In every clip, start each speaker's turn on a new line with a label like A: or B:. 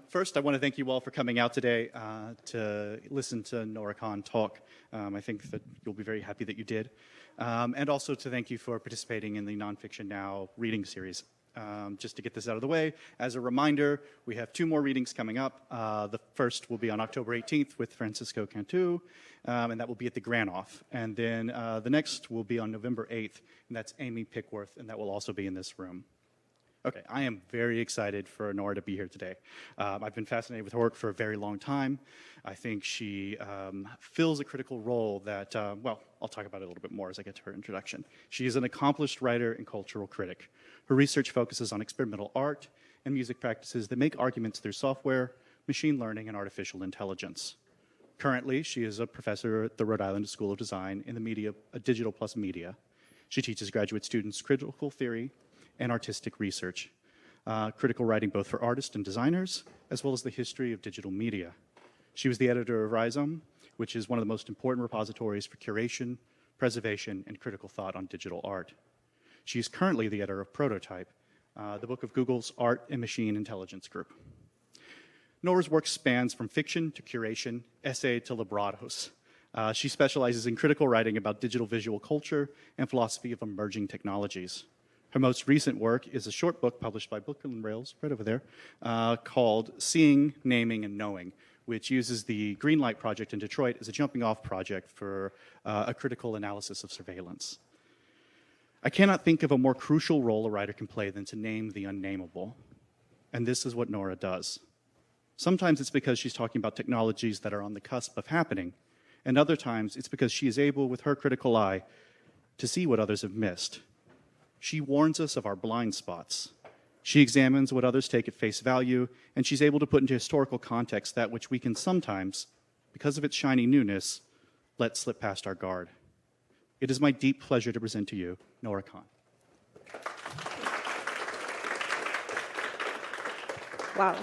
A: First, I want to thank you all for coming out today to listen to Nora N talk. I think that you'll be very happy that you did. And also to thank you for participating in the Nonfiction Now reading series. Just to get this out of the way, as a reminder, we have 2 more readings coming up. The first will be on October 18th with Francisco Cantu, and that will be at the Granoff. And then the next will be on November 8th, and that's Amy Pickworth, and that will also be in this room. Okay, I am very excited for Nora to be here today. I've been fascinated with her work for a very long time. I think she fills a critical role that, well, I'll talk about it a little bit more as I get to her introduction. She is an accomplished writer and cultural critic. Her research focuses on experimental art and music practices that make arguments through software, machine learning, and artificial intelligence. Currently, she is a professor at the Rhode Island School of Design in the Digital Plus Media. She teaches graduate students critical theory and artistic research, critical writing both for artists and designers, as well as the history of digital media. She was the editor of Rhizome, which is one of the most important repositories for curation, preservation, and critical thought on digital art. She is currently the editor of Prototype, the book of Google's Art and Machine Intelligence Group. Nora's work spans from fiction to curation, essay to librettos. She specializes in critical writing about digital visual culture and philosophy of emerging technologies. Her most recent work is a short book published by Book and Rails, right over there, called Seeing, Naming, and Knowing, which uses the Greenlight Project in Detroit as a jumping-off project for a critical analysis of surveillance. I cannot think of a more crucial role a writer can play than to name the unnameable, and this is what Nora does. Sometimes it's because she's talking about technologies that are on the cusp of happening, and other times it's because she is able, with her critical eye, to see what others have missed. She warns us of our blind spots. She examines what others take at face value, and she's able to put into historical context that which we can sometimes, because of its shiny newness, let slip past our guard. It is my deep pleasure to present to you Nora N.
B: Wow.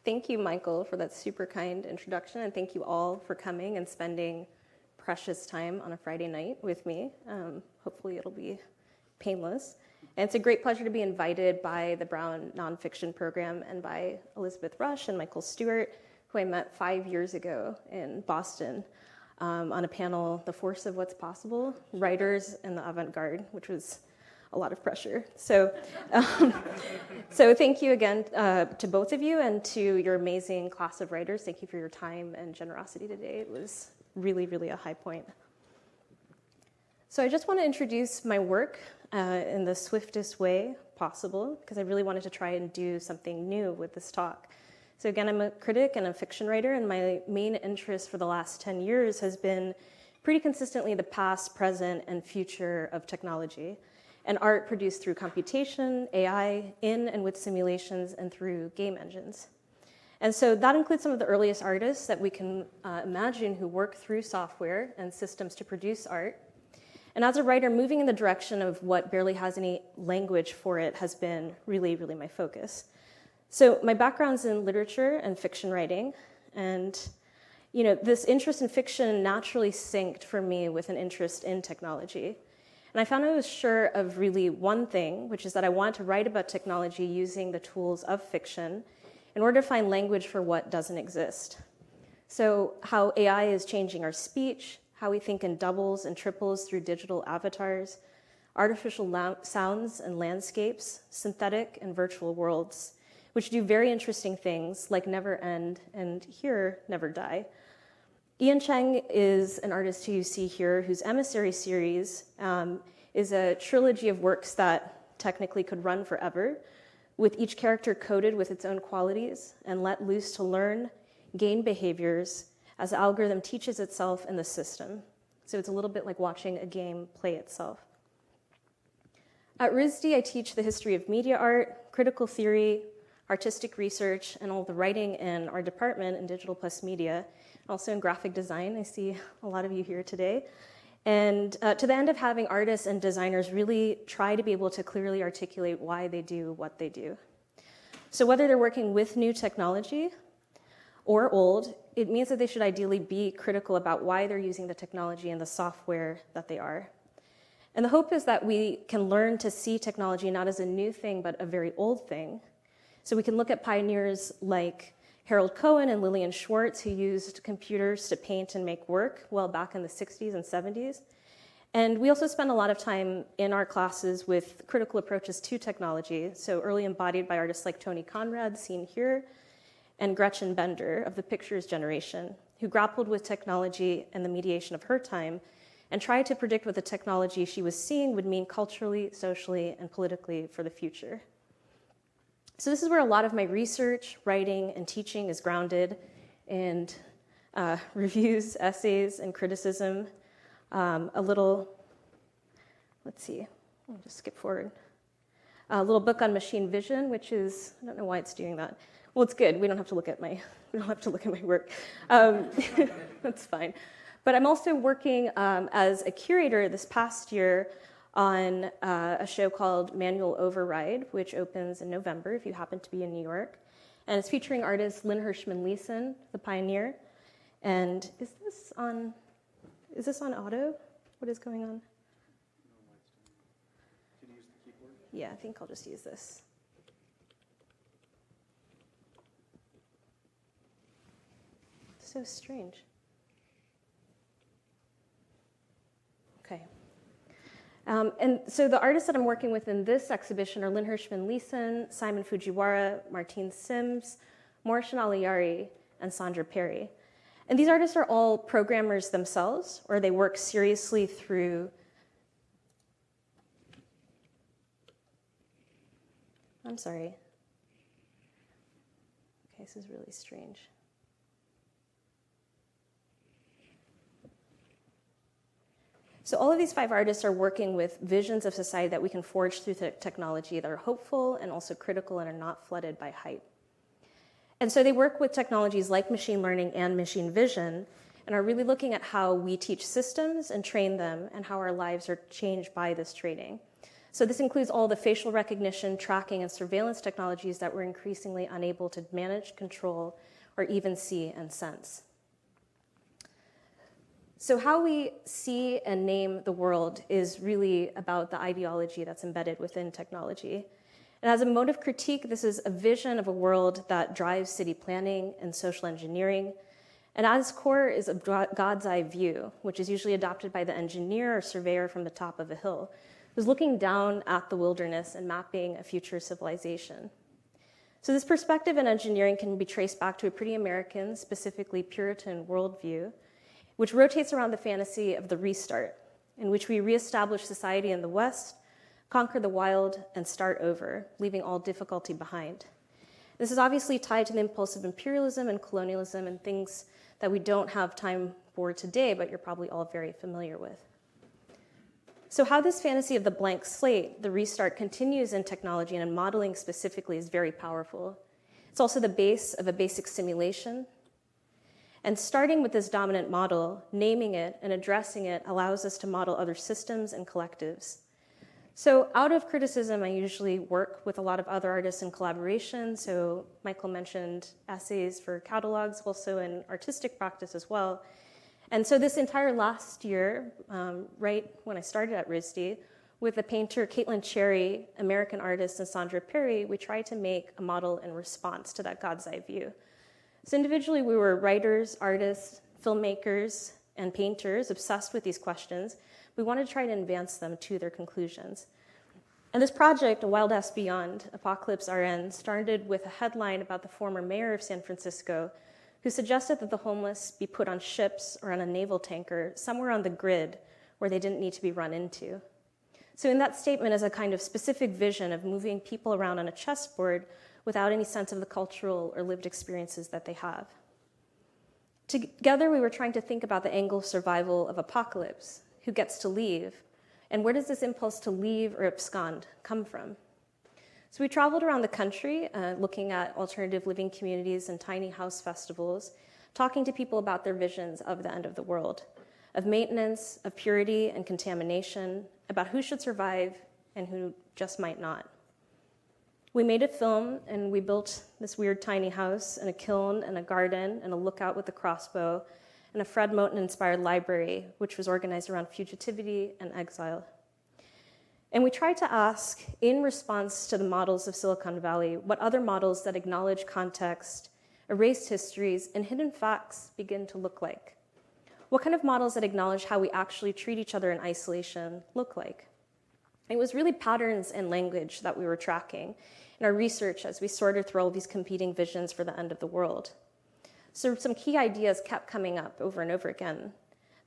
B: Thank you, Michael, for that super kind introduction, and thank you all for coming and spending precious time on a Friday night with me. Hopefully it'll be painless. And it's a great pleasure to be invited by the Brown Nonfiction Program and by Elizabeth Rush and Michael Stewart, who I met 5 years ago in Boston on a panel, The Force of What's Possible, Writers and the Avant-Garde, which was a lot of pressure. So, so thank you again to both of you and to your amazing class of writers. Thank you for your time and generosity today. It was really, really a high point. So I just want to introduce my work in the swiftest way possible, because I really wanted to try and do something new with this talk. So again, I'm a critic and a fiction writer, and my main interest for the last 10 years has been pretty consistently the past, present, and future of technology, and art produced through computation, AI, in and with simulations, and through game engines. And so that includes some of the earliest artists that we can imagine who work through software and systems to produce art. And as a writer, moving in the direction of what barely has any language for it has been really, really my focus. So my background's in literature and fiction writing, and this interest in fiction naturally synced for me with an interest in technology. And I found I was sure of really one thing, which is that I wanted to write about technology using the tools of fiction in order to find language for what doesn't exist. So how AI is changing our speech, how we think in doubles and triples through digital avatars, artificial sounds and landscapes, synthetic and virtual worlds, which do very interesting things like never end and here never die. Chang is an artist who you see here, whose Emissary series is a trilogy of works that technically could run forever, with each character coded with its own qualities and let loose to learn, gain behaviors, as the algorithm teaches itself in the system. So it's a little bit like watching a game play itself. At RISD, I teach the history of media art, critical theory, artistic research, and all the writing in our department in Digital Plus Media, also in graphic design. I see a lot of you here today. And to the end of having artists and designers really try to be able to clearly articulate why they do what they do. So whether they're working with new technology or old, it means that they should ideally be critical about why they're using the technology and the software that they are. And the hope is that we can learn to see technology not as a new thing, but a very old thing, So we can look at pioneers like Harold Cohen and Lillian Schwartz, who used computers to paint and make work well back in the 60s and 70s. And we also spend a lot of time in our classes with critical approaches to technology, so early embodied by artists like Tony Conrad, seen here, and Gretchen Bender of the Pictures generation, who grappled with technology and the mediation of her time and tried to predict what the technology she was seeing would mean culturally, socially, and politically for the future. So this is where a lot of my research, writing, and teaching is grounded in reviews, essays, and criticism. Let's see, I'll just skip forward. A little book on machine vision, which is, I don't know why it's doing that. Well, it's good. We don't have to look at my work. That's fine. But I'm also working as a curator this past year on a show called Manual Override, which opens in November if you happen to be in New York. And it's featuring artist Lynn Hirschman-Leeson, the pioneer. And is this on auto? What is going on?
A: Can you use the keyboard?
B: Yeah, I think I'll just use this. So strange. Okay. And so the artists that I'm working with in this exhibition are Lynn Hirschman-Leeson, Simon Fujiwara, Martine Sims, Morrishan Aliyari, and Sandra Perry. And these artists are all programmers themselves, or they work seriously through I'm sorry. Okay, this is really strange. So all of these 5 artists are working with visions of society that we can forge through technology that are hopeful and also critical and are not flooded by hype. And so they work with technologies like machine learning and machine vision and are really looking at how we teach systems and train them and how our lives are changed by this training. So this includes all the facial recognition, tracking, and surveillance technologies that we're increasingly unable to manage, control, or even see and sense. So how we see and name the world is really about the ideology that's embedded within technology. And as a mode of critique, this is a vision of a world that drives city planning and social engineering. And at its core is a God's eye view, which is usually adopted by the engineer or surveyor from the top of a hill, who's looking down at the wilderness and mapping a future civilization. So this perspective in engineering can be traced back to a pretty American, specifically Puritan worldview, which rotates around the fantasy of the restart, in which we reestablish society in the West, conquer the wild, and start over, leaving all difficulty behind. This is obviously tied to the impulse of imperialism and colonialism and things that we don't have time for today, but you're probably all very familiar with. So how this fantasy of the blank slate, the restart, continues in technology and in modeling specifically is very powerful. It's also the base of a basic simulation. And starting with this dominant model, naming it and addressing it allows us to model other systems and collectives. So out of criticism, I usually work with a lot of other artists in collaboration. So Michael mentioned essays for catalogs, also in artistic practice as well. And so this entire last year, right when I started at RISD, with the painter Caitlin Cherry, American artist, and Sandra Perry, we tried to make a model in response to that God's eye view. So individually, we were writers, artists, filmmakers, and painters obsessed with these questions. We wanted to try to advance them to their conclusions. And this project, A Wild Ass Beyond, Apocalypse RN, started with a headline about the former mayor of San Francisco, who suggested that the homeless be put on ships or on a naval tanker somewhere on the grid where they didn't need to be run into. So in that statement is a kind of specific vision of moving people around on a chessboard without any sense of the cultural or lived experiences that they have. Together, we were trying to think about the angle of survival of apocalypse, who gets to leave, and where does this impulse to leave or abscond come from? So we traveled around the country, looking at alternative living communities and tiny house festivals, talking to people about their visions of the end of the world, of maintenance, of purity and contamination, about who should survive and who just might not. We made a film, and we built this weird tiny house and a kiln and a garden and a lookout with a crossbow and a Fred Moten-inspired library, which was organized around fugitivity and exile. And we tried to ask, in response to the models of Silicon Valley, what other models that acknowledge context, erase histories, and hidden facts begin to look like. What kind of models that acknowledge how we actually treat each other in isolation look like? It was really patterns and language that we were tracking in our research as we sorted through all these competing visions for the end of the world. So some key ideas kept coming up over and over again.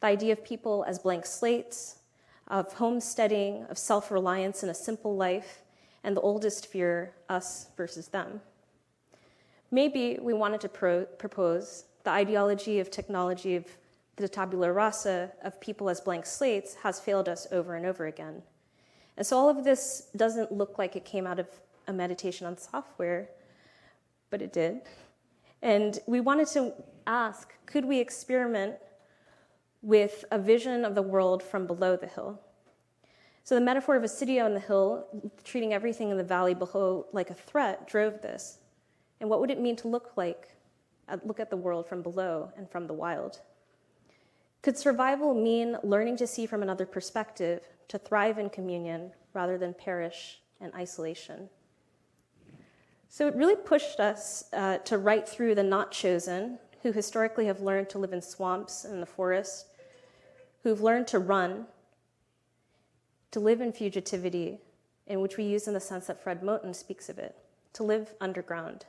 B: The idea of people as blank slates, of homesteading, of self-reliance in a simple life, and the oldest fear, us versus them. Maybe we wanted to propose the ideology of technology of the tabula rasa of people as blank slates has failed us over and over again. And so all of this doesn't look like it came out of a meditation on software, but it did. And we wanted to ask, could we experiment with a vision of the world from below the hill? So the metaphor of a city on the hill, treating everything in the valley below like a threat, drove this. And what would it mean to look at the world from below and from the wild? Could survival mean learning to see from another perspective, to thrive in communion rather than perish in isolation? So it really pushed us to write through the not chosen, who historically have learned to live in swamps and in the forest, who've learned to run, to live in fugitivity, in which we use in the sense that Fred Moten speaks of it, to live underground.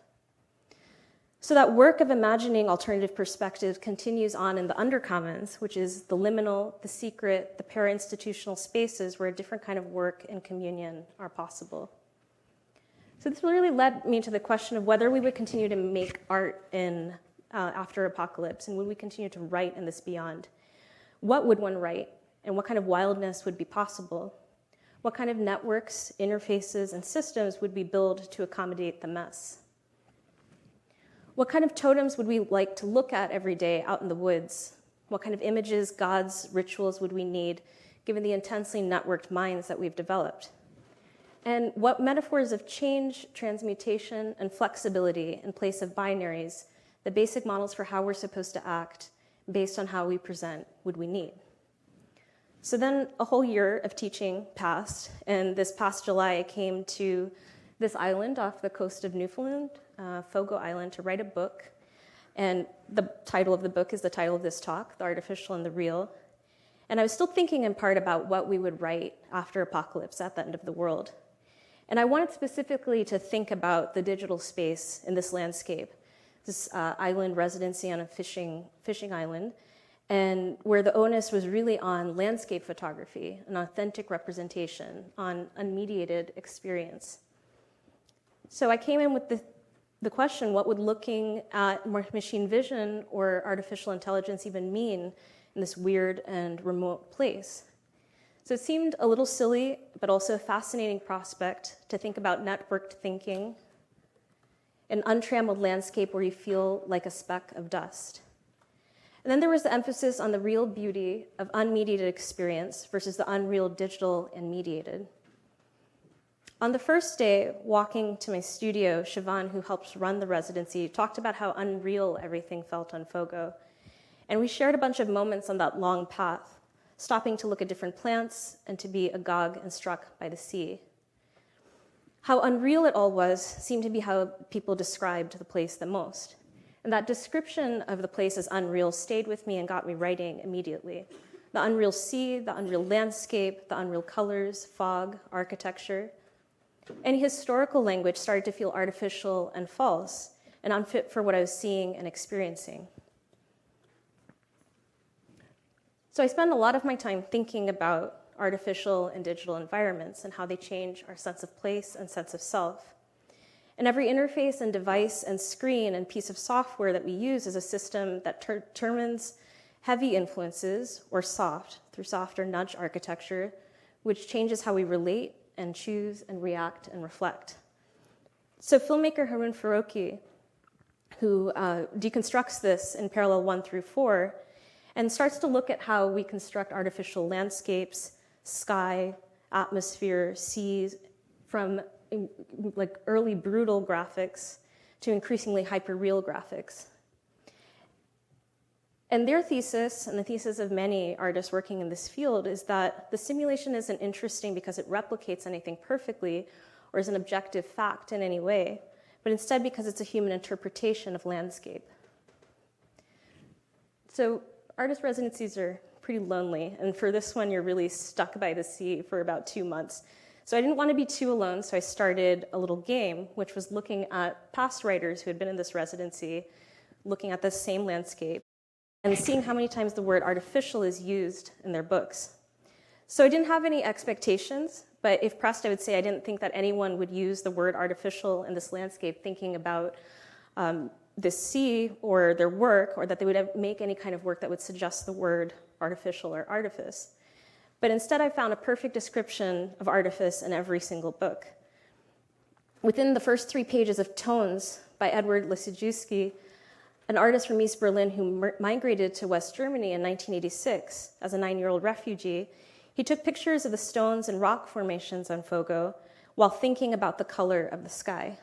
B: So that work of imagining alternative perspectives continues on in the undercommons, which is the liminal, the secret, the para-institutional spaces where a different kind of work and communion are possible. So this really led me to the question of whether we would continue to make art in after apocalypse, and would we continue to write in this beyond? What would one write, and what kind of wildness would be possible? What kind of networks, interfaces, and systems would we build to accommodate the mess? What kind of totems would we like to look at every day out in the woods? What kind of images, gods, rituals would we need, given the intensely networked minds that we've developed? And what metaphors of change, transmutation, and flexibility in place of binaries, the basic models for how we're supposed to act based on how we present, would we need? So then a whole year of teaching passed, and this past July I came to this island off the coast of Newfoundland, Fogo Island, to write a book. And the title of the book is the title of this talk, The Artificial and the Real. And I was still thinking in part about what we would write after apocalypse at the end of the world. And I wanted specifically to think about the digital space in this landscape, this island residency on a fishing island, and where the onus was really on landscape photography, an authentic representation, on unmediated experience. So I came in with the question, what would looking at machine vision or artificial intelligence even mean in this weird and remote place? So it seemed a little silly, but also a fascinating prospect to think about networked thinking, an untrammeled landscape where you feel like a speck of dust. And then there was the emphasis on the real beauty of unmediated experience versus the unreal digital and mediated. On the first day, walking to my studio, Siobhan, who helps run the residency, talked about how unreal everything felt on Fogo. And we shared a bunch of moments on that long path, stopping to look at different plants and to be agog and struck by the sea. How unreal it all was seemed to be how people described the place the most. And that description of the place as unreal stayed with me and got me writing immediately. The unreal sea, the unreal landscape, the unreal colors, fog, architecture. Any historical language started to feel artificial and false and unfit for what I was seeing and experiencing. So I spend a lot of my time thinking about artificial and digital environments and how they change our sense of place and sense of self. And every interface and device and screen and piece of software that we use is a system that determines heavy influences or soft through soft or nudge architecture, which changes how we relate and choose and react and reflect. So filmmaker Harun Farokhi, who deconstructs this in parallel 1 through 4, and starts to look at how we construct artificial landscapes, sky, atmosphere, seas, from like early brutal graphics to increasingly hyper-real graphics. And their thesis, and the thesis of many artists working in this field, is that the simulation isn't interesting because it replicates anything perfectly or is an objective fact in any way, but instead because it's a human interpretation of landscape. So artist residencies are pretty lonely, and for this one, you're really stuck by the sea for about 2 months. So I didn't want to be too alone, so I started a little game, which was looking at past writers who had been in this residency, looking at this same landscape, and seeing how many times the word artificial is used in their books. So I didn't have any expectations, but if pressed, I would say I didn't think that anyone would use the word artificial in this landscape thinking about this sea or their work, or that they would make any kind of work that would suggest the word artificial or artifice. But instead, I found a perfect description of artifice in every single book. Within the first 3 pages of Tones by Edward Lissajous, an artist from East Berlin who migrated to West Germany in 1986 as a 9-year-old refugee, he took pictures of the stones and rock formations on Fogo while thinking about the color of the sky.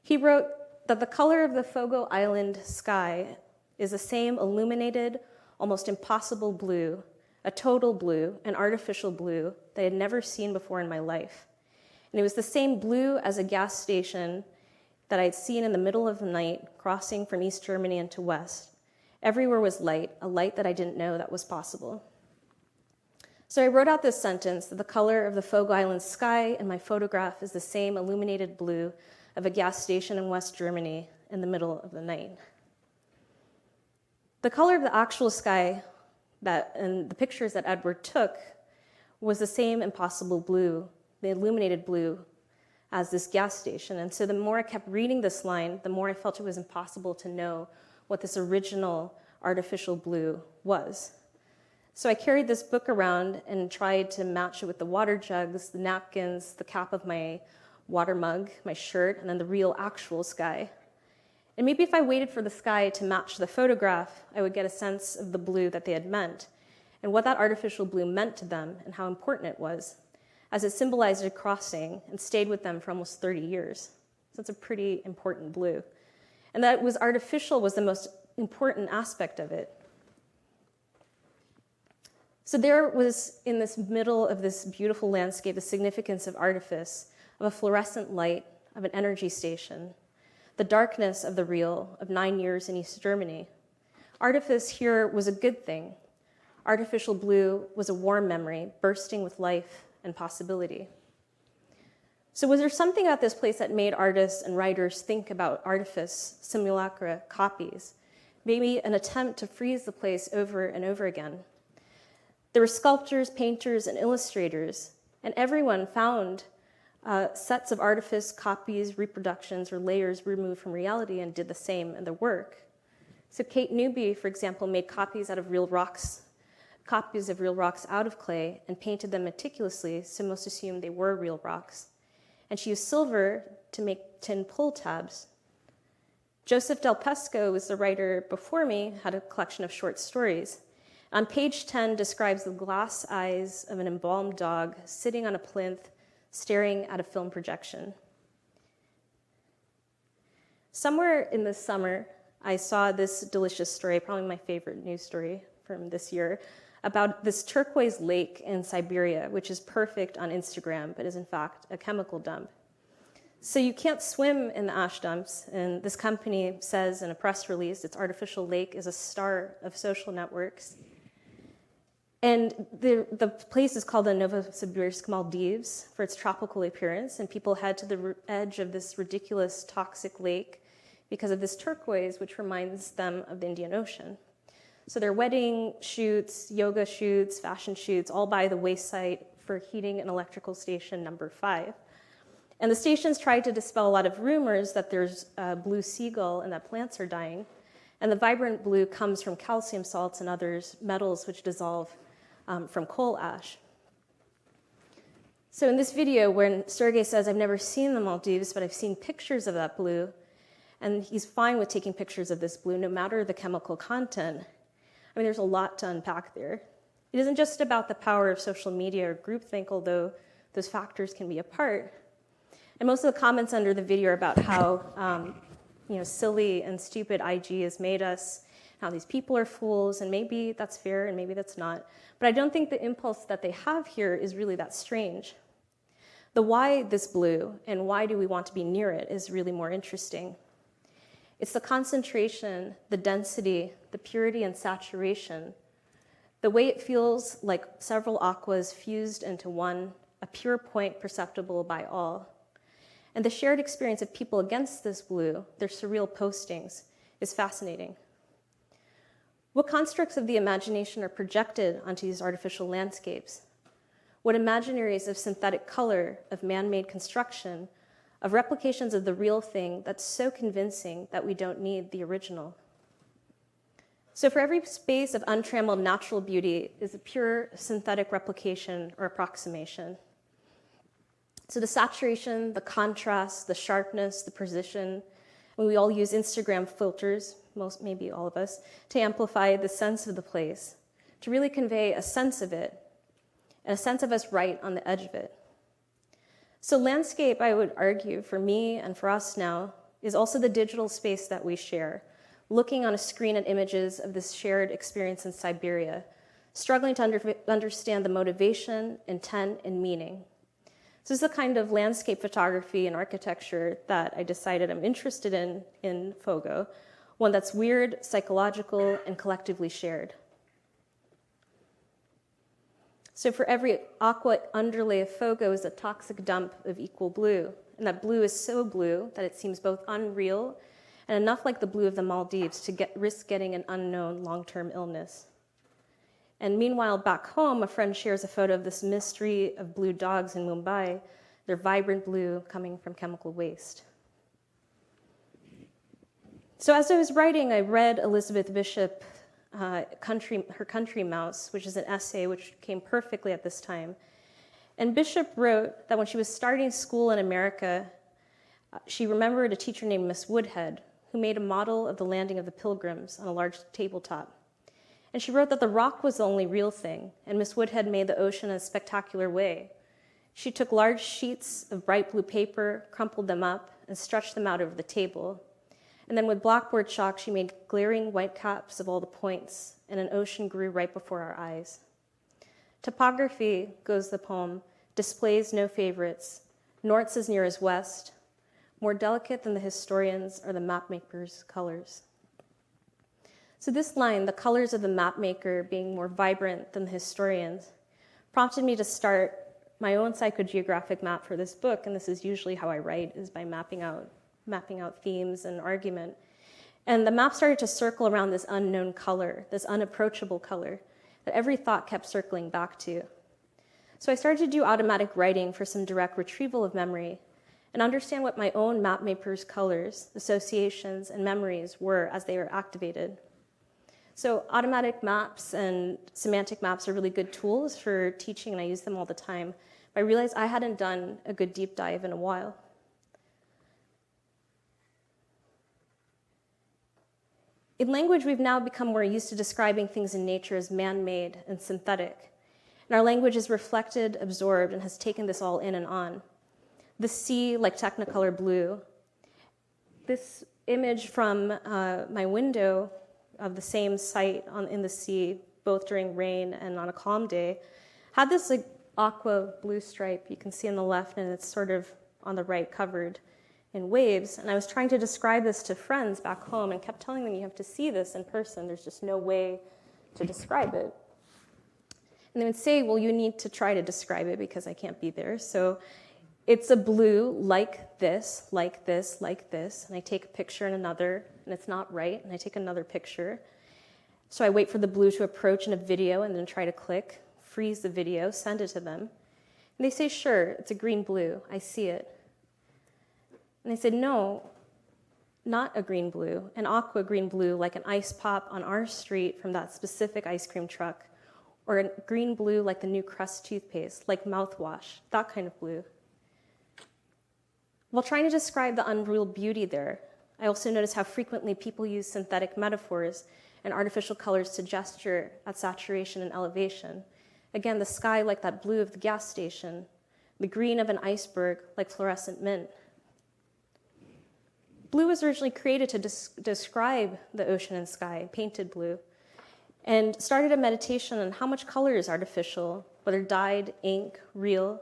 B: He wrote that the color of the Fogo Island sky is the same illuminated, almost impossible blue, a total blue, an artificial blue that I had never seen before in my life. And it was the same blue as a gas station that I had seen in the middle of the night, crossing from East Germany into West. Everywhere was light, a light that I didn't know that was possible. So I wrote out this sentence that the color of the Fogo Island sky in my photograph is the same illuminated blue of a gas station in West Germany in the middle of the night. The color of the actual sky and the pictures that Edward took was the same impossible blue, the illuminated blue, as this gas station. And so the more I kept reading this line, the more I felt it was impossible to know what this original artificial blue was. So I carried this book around and tried to match it with the water jugs, the napkins, the cap of my water mug, my shirt, and then the real actual sky. And maybe if I waited for the sky to match the photograph, I would get a sense of the blue that they had meant, and what that artificial blue meant to them, and how important it was, as it symbolized a crossing and stayed with them for almost 30 years. So it's a pretty important blue. And that it was artificial was the most important aspect of it. So there was, in this middle of this beautiful landscape, the significance of artifice, of a fluorescent light, of an energy station, the darkness of the real, of 9 years in East Germany. Artifice here was a good thing. Artificial blue was a warm memory, bursting with life and possibility. So was there something about this place that made artists and writers think about artifice, simulacra, copies, maybe an attempt to freeze the place over and over again? There were sculptors, painters, and illustrators, and everyone found sets of artifice, copies, reproductions, or layers removed from reality and did the same in their work. So Kate Newby, for example, made copies of real rocks out of clay and painted them meticulously, so most assumed they were real rocks. And she used silver to make tin pull tabs. Joseph Del Pesco was the writer before me, had a collection of short stories. On page 10 describes the glass eyes of an embalmed dog sitting on a plinth, staring at a film projection. Somewhere in the summer, I saw this delicious story, probably my favorite news story from this year, about this turquoise lake in Siberia, which is perfect on Instagram, but is in fact a chemical dump. So you can't swim in the ash dumps, and this company says in a press release its artificial lake is a star of social networks. And the place is called the Novosibirsk Maldives for its tropical appearance, and people head to the edge of this ridiculous toxic lake because of this turquoise, which reminds them of the Indian Ocean. So there are wedding shoots, yoga shoots, fashion shoots, all by the wayside for heating and electrical station number 5. And the stations tried to dispel a lot of rumors that there's a blue seagull and that plants are dying. And the vibrant blue comes from calcium salts and other metals which dissolve from coal ash. So in this video, when Sergey says, I've never seen the Maldives, but I've seen pictures of that blue, and he's fine with taking pictures of this blue, no matter the chemical content. I mean, there's a lot to unpack there. It isn't just about the power of social media or groupthink, although those factors can be a part. And most of the comments under the video are about how silly and stupid IG has made us, how these people are fools, and maybe that's fair and maybe that's not. But I don't think the impulse that they have here is really that strange. The why this blue and why do we want to be near it is really more interesting. It's the concentration, the density, the purity and saturation, the way it feels like several aquas fused into one, a pure point perceptible by all. And the shared experience of people against this blue, their surreal postings, is fascinating. What constructs of the imagination are projected onto these artificial landscapes? What imaginaries of synthetic color, of man-made construction, of replications of the real thing that's so convincing that we don't need the original? So for every space of untrammeled natural beauty is a pure synthetic replication or approximation. So the saturation, the contrast, the sharpness, the precision, and we all use Instagram filters, most, maybe all of us, to amplify the sense of the place, to really convey a sense of it, and a sense of us right on the edge of it. So landscape, I would argue, for me and for us now, is also the digital space that we share, looking on a screen at images of this shared experience in Siberia, struggling to understand the motivation, intent, and meaning. So this is the kind of landscape photography and architecture that I decided I'm interested in Fogo, one that's weird, psychological, and collectively shared. So for every aqua underlay of Fogo is a toxic dump of equal blue, and that blue is so blue that it seems both unreal and enough like the blue of the Maldives to risk getting an unknown long-term illness. And meanwhile, back home, a friend shares a photo of this mystery of blue dogs in Mumbai, their vibrant blue coming from chemical waste. So as I was writing, I read Elizabeth Bishop, her Country Mouse, which is an essay which came perfectly at this time. And Bishop wrote that when she was starting school in America, she remembered a teacher named Miss Woodhead, who made a model of the landing of the Pilgrims on a large tabletop. And she wrote that the rock was the only real thing, and Miss Woodhead made the ocean in a spectacular way. She took large sheets of bright blue paper, crumpled them up, and stretched them out over the table. And then with blackboard chalk, she made glaring white caps of all the points, and an ocean grew right before our eyes. Topography, goes the poem, displays no favorites. North's as near as west. More delicate than the historians are the mapmaker's colors. So this line, the colors of the mapmaker being more vibrant than the historians, prompted me to start my own psychogeographic map for this book, and this is usually how I write, is by mapping out themes and argument. And the map started to circle around this unknown color, this unapproachable color, that every thought kept circling back to. So I started to do automatic writing for some direct retrieval of memory and understand what my own mapmaker's colors, associations, and memories were as they were activated. So automatic maps and semantic maps are really good tools for teaching, and I use them all the time. But I realized I hadn't done a good deep dive in a while. In language, we've now become more used to describing things in nature as man-made and synthetic. And our language is reflected, absorbed, and has taken this all in and on. The sea, like Technicolor blue. This image from my window of the same site in the sea, both during rain and on a calm day, had this like aqua blue stripe you can see on the left, and it's sort of on the right covered in waves. And I was trying to describe this to friends back home and kept telling them, you have to see this in person. There's just no way to describe it. And they would say, well, you need to try to describe it because I can't be there. So it's a blue like this, like this, like this. And I take a picture and another, and it's not right. And I take another picture. So I wait for the blue to approach in a video and then try to click, freeze the video, send it to them. And they say, sure, it's a green blue. I see it. And they said, no, not a green blue, an aqua green blue, like an ice pop on our street from that specific ice cream truck, or a green blue like the new Crest toothpaste, like mouthwash, that kind of blue. While trying to describe the unreal beauty there, I also noticed how frequently people use synthetic metaphors and artificial colors to gesture at saturation and elevation. Again, the sky like that blue of the gas station, the green of an iceberg like fluorescent mint. Blue was originally created to describe the ocean and sky, painted blue, and started a meditation on how much color is artificial, whether dyed, ink, real.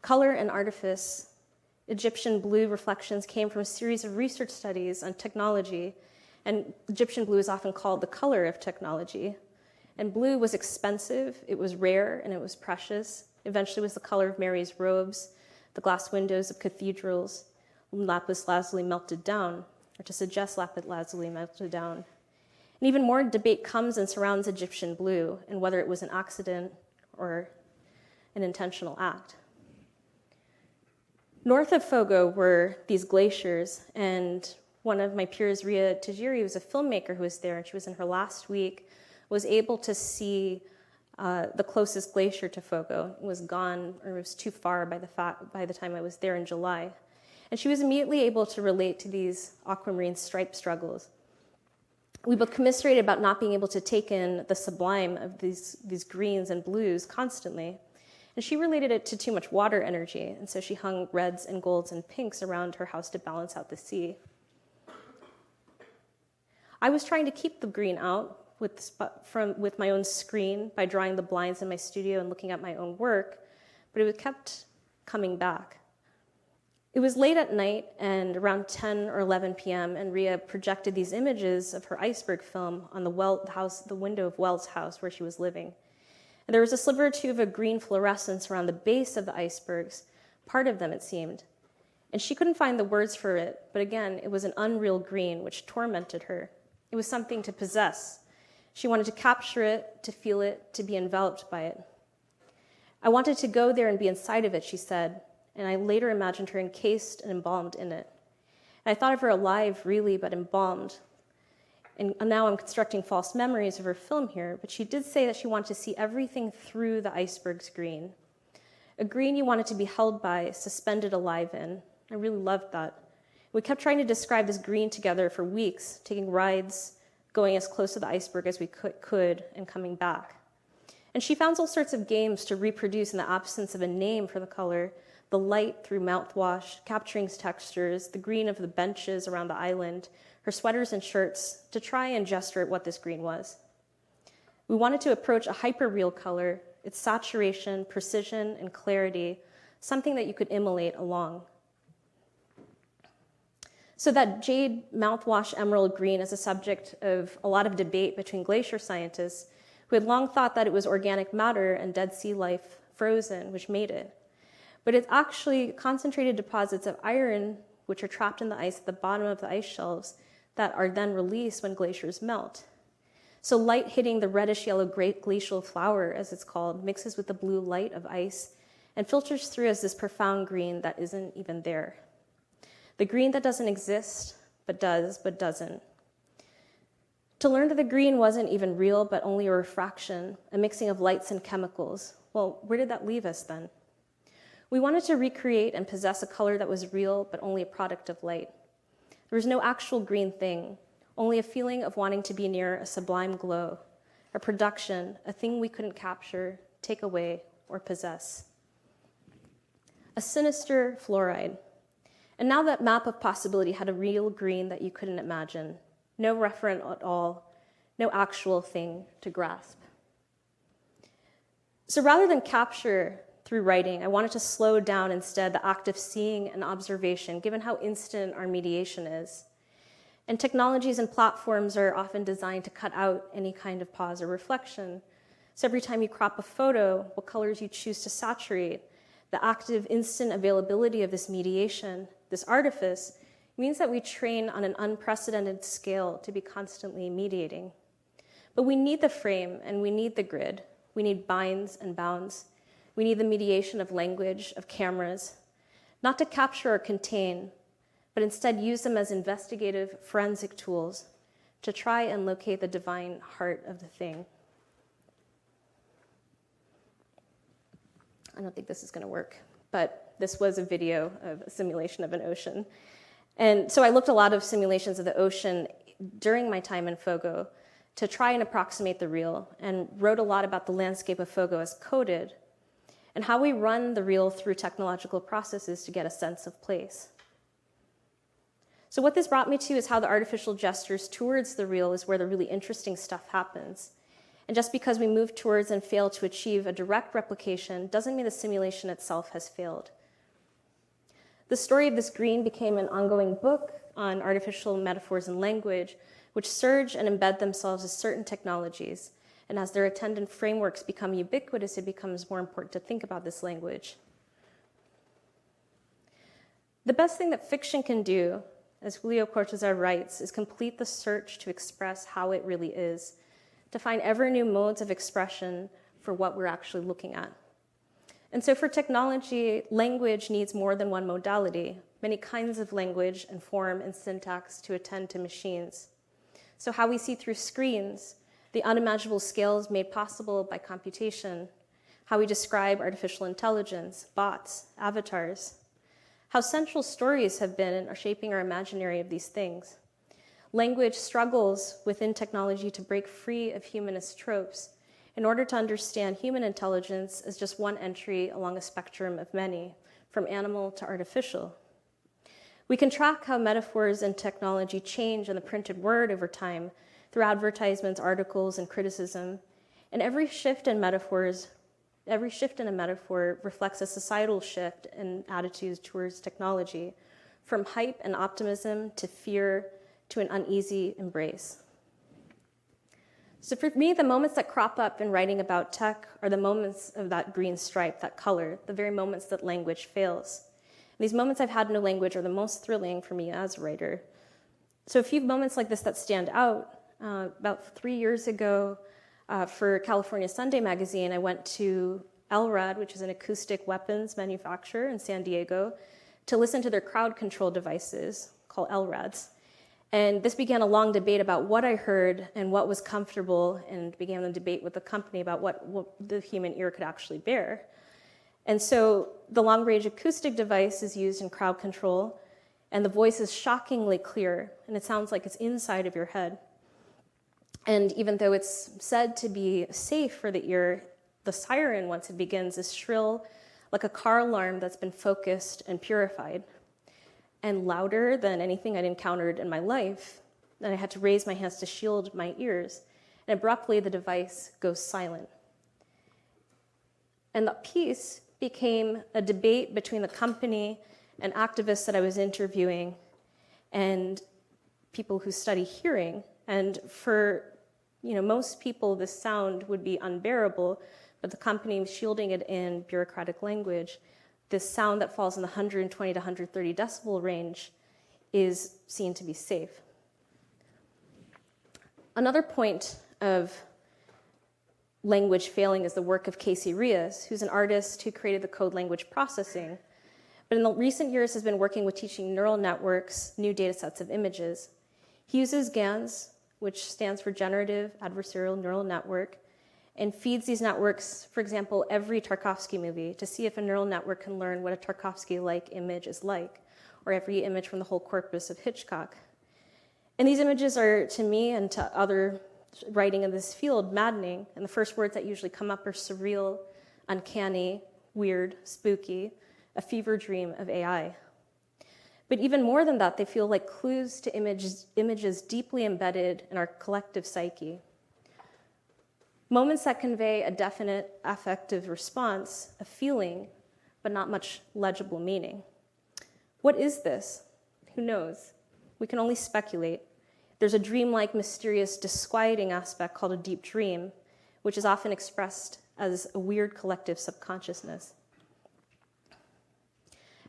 B: Color and artifice, Egyptian blue reflections came from a series of research studies on technology, and Egyptian blue is often called the color of technology. And blue was expensive, it was rare, and it was precious. Eventually it was the color of Mary's robes, the glass windows of cathedrals, lapis lazuli melted down, or to suggest lapis lazuli melted down. And even more debate comes and surrounds Egyptian blue and whether it was an accident or an intentional act. North of Fogo were these glaciers, and one of my peers, Ria Tajiri, was a filmmaker who was there, and she was in her last week, was able to see the closest glacier to Fogo. It was gone, or it was too far by the time I was there in July. And she was immediately able to relate to these aquamarine stripe struggles. We both commiserated about not being able to take in the sublime of these greens and blues constantly. And she related it to too much water energy, and so she hung reds and golds and pinks around her house to balance out the sea. I was trying to keep the green out with my own screen by drawing the blinds in my studio and looking at my own work, but it kept coming back. It was late at night and around 10 or 11 p.m., and Ria projected these images of her iceberg film on the window of Wells' house where she was living. And there was a sliver or two of a green fluorescence around the base of the icebergs, part of them it seemed. And she couldn't find the words for it, but again, it was an unreal green which tormented her. It was something to possess. She wanted to capture it, to feel it, to be enveloped by it. I wanted to go there and be inside of it, she said, and I later imagined her encased and embalmed in it. And I thought of her alive, really, but embalmed. And now I'm constructing false memories of her film here, but she did say that she wanted to see everything through the iceberg's green. A green you wanted to be held by, suspended alive in. I really loved that. We kept trying to describe this green together for weeks, taking rides, going as close to the iceberg as we could, and coming back. And she found all sorts of games to reproduce in the absence of a name for the color, the light through mouthwash, capturing textures, the green of the benches around the island, her sweaters and shirts, to try and gesture at what this green was. We wanted to approach a hyper-real color, its saturation, precision, and clarity, something that you could immolate along. So that jade mouthwash emerald green is a subject of a lot of debate between glacier scientists who had long thought that it was organic matter and dead sea life frozen, which made it. But it's actually concentrated deposits of iron, which are trapped in the ice at the bottom of the ice shelves, that are then released when glaciers melt. So light hitting the reddish-yellow glacial flower, as it's called, mixes with the blue light of ice and filters through as this profound green that isn't even there. The green that doesn't exist, but does, but doesn't. To learn that the green wasn't even real, but only a refraction, a mixing of lights and chemicals, well, where did that leave us then? We wanted to recreate and possess a color that was real, but only a product of light. There was no actual green thing, only a feeling of wanting to be near a sublime glow, a production, a thing we couldn't capture, take away, or possess. A sinister fluoride. And now that map of possibility had a real green that you couldn't imagine, no referent at all, no actual thing to grasp. So rather than capture through writing, I wanted to slow down instead the act of seeing and observation, given how instant our mediation is. And technologies and platforms are often designed to cut out any kind of pause or reflection. So every time you crop a photo, what colors you choose to saturate, the active instant availability of this mediation, this artifice, means that we train on an unprecedented scale to be constantly mediating. But we need the frame and we need the grid. We need binds and bounds. We need the mediation of language, of cameras, not to capture or contain, but instead use them as investigative, forensic tools to try and locate the divine heart of the thing. I don't think this is going to work, but this was a video of a simulation of an ocean. And so I looked a lot of simulations of the ocean during my time in Fogo to try and approximate the real, and wrote a lot about the landscape of Fogo as coded, and how we run the real through technological processes to get a sense of place. So what this brought me to is how the artificial gestures towards the real is where the really interesting stuff happens. And just because we move towards and fail to achieve a direct replication doesn't mean the simulation itself has failed. The story of this green became an ongoing book on artificial metaphors and language, which surge and embed themselves as certain technologies. And as their attendant frameworks become ubiquitous, it becomes more important to think about this language. The best thing that fiction can do, as Julio Cortázar writes, is complete the search to express how it really is, to find ever new modes of expression for what we're actually looking at. And so for technology, language needs more than one modality, many kinds of language and form and syntax to attend to machines. So how we see through screens, the unimaginable scales made possible by computation, how we describe artificial intelligence, bots, avatars, how central stories have been and are shaping our imaginary of these things. Language struggles within technology to break free of humanist tropes in order to understand human intelligence as just one entry along a spectrum of many, from animal to artificial. We can track how metaphors and technology change in the printed word over time through advertisements, articles, and criticism. And every shift in a metaphor reflects a societal shift in attitudes towards technology, from hype and optimism to fear to an uneasy embrace. So for me, the moments that crop up in writing about tech are the moments of that green stripe, that color, the very moments that language fails. And these moments I've had no language are the most thrilling for me as a writer. So a few moments like this that stand out. About 3 years ago, for California Sunday magazine, I went to Rhode, which is an acoustic weapons manufacturer in San Diego, to listen to their crowd control devices called LRADs. And this began a long debate about what I heard and what was comfortable, and began a debate with the company about what the human ear could actually bear. And so the long-range acoustic device is used in crowd control, and the voice is shockingly clear, and it sounds like it's inside of your head. And even though it's said to be safe for the ear, the siren, once it begins, is shrill, like a car alarm that's been focused and purified, and louder than anything I'd encountered in my life. And I had to raise my hands to shield my ears. And abruptly, the device goes silent. And the piece became a debate between the company and activists that I was interviewing and people who study hearing. And for most people, this sound would be unbearable, but the company was shielding it in bureaucratic language. This sound that falls in the 120 to 130 decibel range is seen to be safe. Another point of language failing is the work of Casey Rias, who's an artist who created the code language processing, but in the recent years has been working with teaching neural networks new data sets of images. He uses GANs, which stands for Generative Adversarial Neural Network, and feeds these networks, for example, every Tarkovsky movie to see if a neural network can learn what a Tarkovsky-like image is like, or every image from the whole corpus of Hitchcock. And these images are, to me and to other writing in this field, maddening, and the first words that usually come up are surreal, uncanny, weird, spooky, a fever dream of AI. But even more than that, they feel like clues to images deeply embedded in our collective psyche. Moments that convey a definite affective response, a feeling, but not much legible meaning. What is this? Who knows? We can only speculate. There's a dreamlike, mysterious, disquieting aspect called a deep dream, which is often expressed as a weird collective subconsciousness.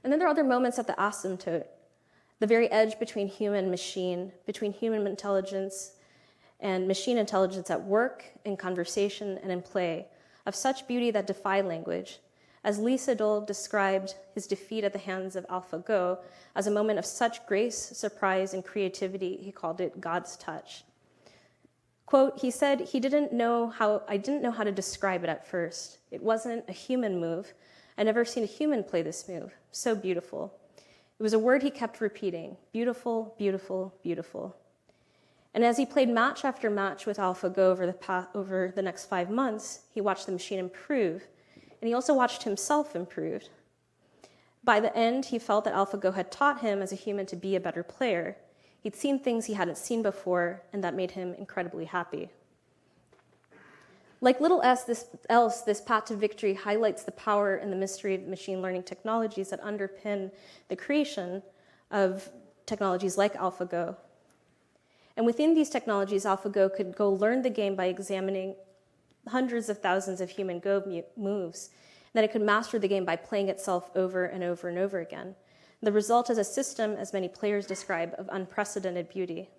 B: And then there are other moments at the asymptote, the very edge between human and machine, between human intelligence and machine intelligence at work, in conversation, and in play, of such beauty that defy language. As Lissajous described his defeat at the hands of AlphaGo as a moment of such grace, surprise, and creativity, he called it God's touch. Quote, he said, I didn't know how to describe it at first. It wasn't a human move. I'd never seen a human play this move. So beautiful. It was a word he kept repeating, beautiful, beautiful, beautiful. And as he played match after match with AlphaGo over the next 5 months, he watched the machine improve, and he also watched himself improve. By the end, he felt that AlphaGo had taught him as a human to be a better player. He'd seen things he hadn't seen before, and that made him incredibly happy. Like little else, this path to victory highlights the power and the mystery of machine learning technologies that underpin the creation of technologies like AlphaGo. And within these technologies, AlphaGo could go learn the game by examining hundreds of thousands of human Go moves. Then it could master the game by playing itself over and over and over again. The result is a system, as many players describe, of unprecedented beauty.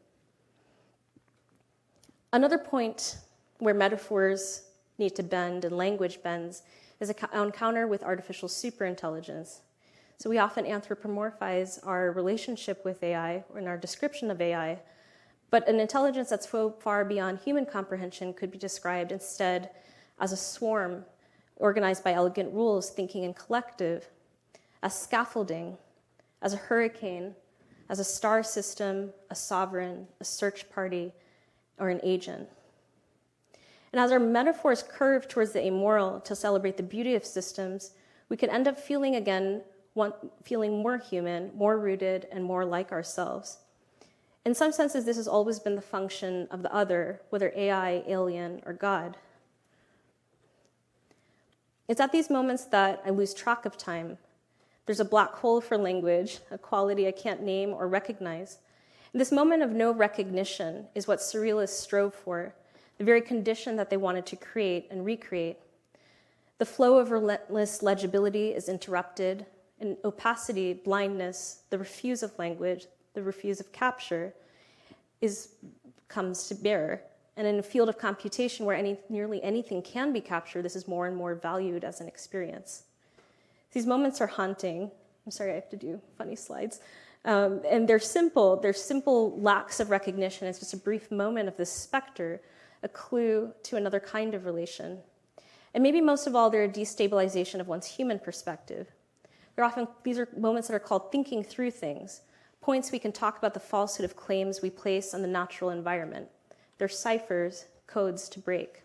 B: Another point where metaphors need to bend and language bends is an encounter with artificial superintelligence. So we often anthropomorphize our relationship with AI or in our description of AI, but an intelligence that's so far beyond human comprehension could be described instead as a swarm organized by elegant rules, thinking in collective, as scaffolding, as a hurricane, as a star system, a sovereign, a search party, or an agent. And as our metaphors curve towards the amoral to celebrate the beauty of systems, we could end up feeling more human, more rooted, and more like ourselves. In some senses, this has always been the function of the other, whether AI, alien, or God. It's at these moments that I lose track of time. There's a black hole for language, a quality I can't name or recognize. And this moment of no recognition is what surrealists strove for, the very condition that they wanted to create and recreate. The flow of relentless legibility is interrupted, and opacity, blindness, the refuse of language, the refuse of capture comes to bear. And in a field of computation where nearly anything can be captured, this is more and more valued as an experience. These moments are haunting. I'm sorry, I have to do funny slides. And they're simple. They're simple lacks of recognition. It's just a brief moment of this specter, a clue to another kind of relation. And maybe most of all, they're a destabilization of one's human perspective. These are moments that are called thinking through things, points we can talk about the falsehood of claims we place on the natural environment. They're ciphers, codes to break.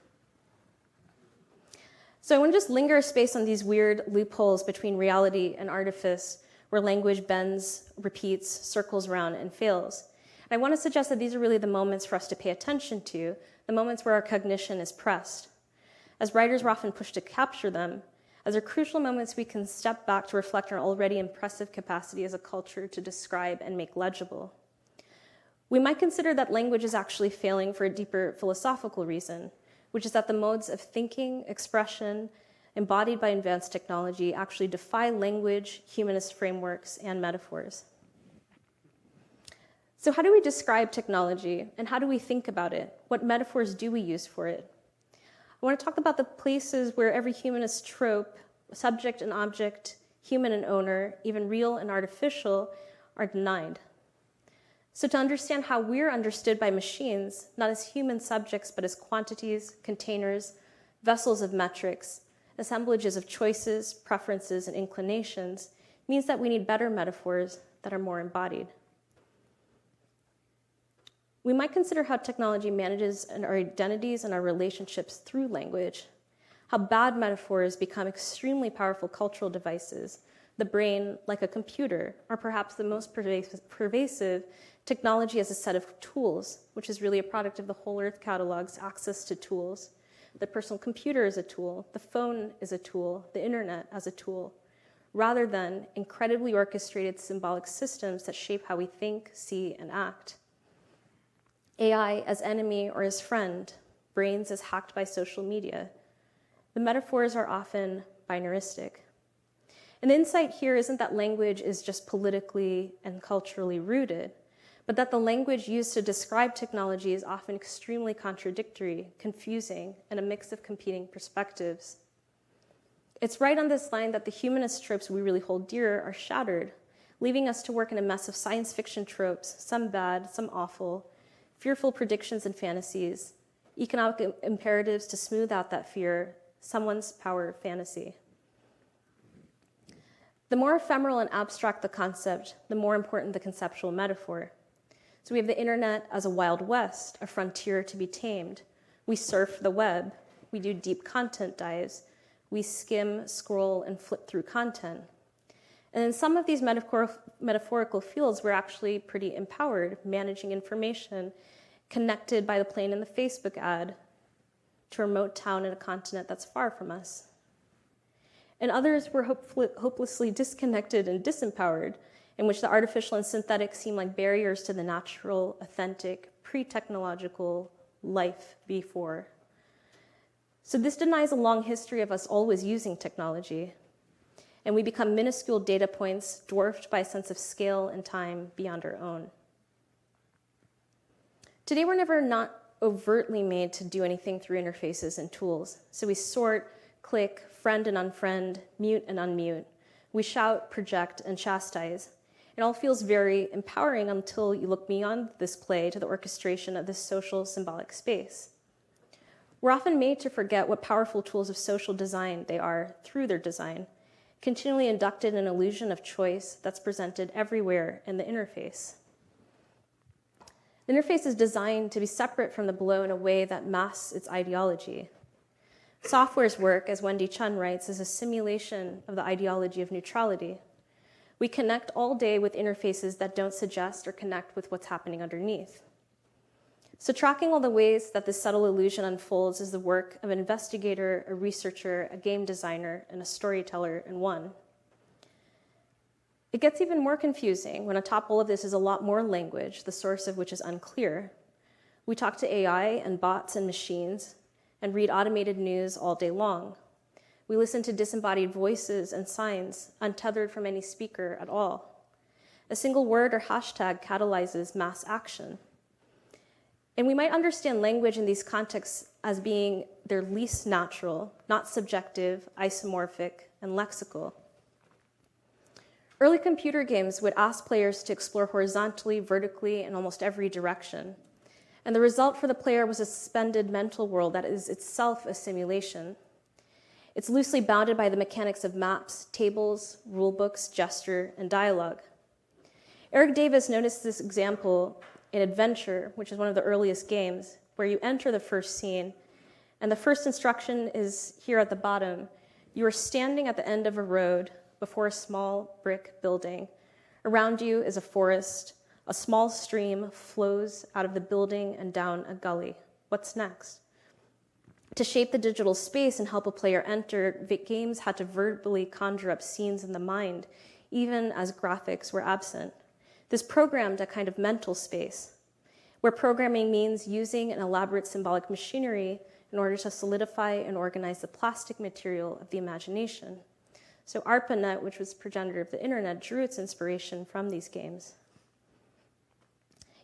B: So I want to just linger a space on these weird loopholes between reality and artifice, where language bends, repeats, circles around, and fails. And I want to suggest that these are really the moments for us to pay attention to, the moments where our cognition is pressed. As writers, we're often pushed to capture them. As they're crucial moments, we can step back to reflect on our already impressive capacity as a culture to describe and make legible. We might consider that language is actually failing for a deeper philosophical reason, which is that the modes of thinking, expression, embodied by advanced technology actually defy language, humanist frameworks, and metaphors. So how do we describe technology, and how do we think about it? What metaphors do we use for it? I want to talk about the places where every humanist trope, subject and object, human and owner, even real and artificial, are denied. So to understand how we're understood by machines, not as human subjects, but as quantities, containers, vessels of metrics, assemblages of choices, preferences, and inclinations, means that we need better metaphors that are more embodied. We might consider how technology manages our identities and our relationships through language, how bad metaphors become extremely powerful cultural devices, the brain like a computer, or perhaps the most pervasive, technology as a set of tools, which is really a product of the Whole Earth Catalog's access to tools. The personal computer is a tool, the phone is a tool, the internet as a tool, rather than incredibly orchestrated symbolic systems that shape how we think, see, and act. AI as enemy or as friend, brains as hacked by social media. The metaphors are often binaristic. And the insight here isn't that language is just politically and culturally rooted, but that the language used to describe technology is often extremely contradictory, confusing, and a mix of competing perspectives. It's right on this line that the humanist tropes we really hold dear are shattered, leaving us to work in a mess of science fiction tropes, some bad, some awful, fearful predictions and fantasies, economic imperatives to smooth out that fear, someone's power fantasy. The more ephemeral and abstract the concept, the more important the conceptual metaphor. So we have the internet as a wild west, a frontier to be tamed. We surf the web. We do deep content dives. We skim, scroll, and flip through content. And in some of these metaphorical fields, we're actually pretty empowered, managing information, connected by the plane in the Facebook ad to a remote town in a continent that's far from us. In others, we're hopelessly disconnected and disempowered, in which the artificial and synthetic seem like barriers to the natural, authentic, pre-technological life before. So this denies a long history of us always using technology, and we become minuscule data points dwarfed by a sense of scale and time beyond our own. Today, we're never not overtly made to do anything through interfaces and tools. So we sort, click, friend and unfriend, mute and unmute. We shout, project, and chastise. It all feels very empowering until you look beyond this play to the orchestration of this social symbolic space. We're often made to forget what powerful tools of social design they are through their design, continually inducted in an illusion of choice that's presented everywhere in the interface. The interface is designed to be separate from the below in a way that masks its ideology. Software's work, as Wendy Chun writes, is a simulation of the ideology of neutrality. We connect all day with interfaces that don't suggest or connect with what's happening underneath. So tracking all the ways that this subtle illusion unfolds is the work of an investigator, a researcher, a game designer, and a storyteller in one. It gets even more confusing when atop all of this is a lot more language, the source of which is unclear. We talk to AI and bots and machines and read automated news all day long. We listen to disembodied voices and signs, untethered from any speaker at all. A single word or hashtag catalyzes mass action. And we might understand language in these contexts as being their least natural, not subjective, isomorphic, and lexical. Early computer games would ask players to explore horizontally, vertically, in almost every direction. And the result for the player was a suspended mental world that is itself a simulation. It's loosely bounded by the mechanics of maps, tables, rulebooks, gesture, and dialogue. Eric Davis noticed this example in Adventure, which is one of the earliest games, where you enter the first scene, and the first instruction is here at the bottom. You are standing at the end of a road before a small brick building. Around you is a forest. A small stream flows out of the building and down a gully. What's next? To shape the digital space and help a player enter, games had to verbally conjure up scenes in the mind, even as graphics were absent. This programmed a kind of mental space, where programming means using an elaborate symbolic machinery in order to solidify and organize the plastic material of the imagination. So ARPANET, which was progenitor of the internet, drew its inspiration from these games.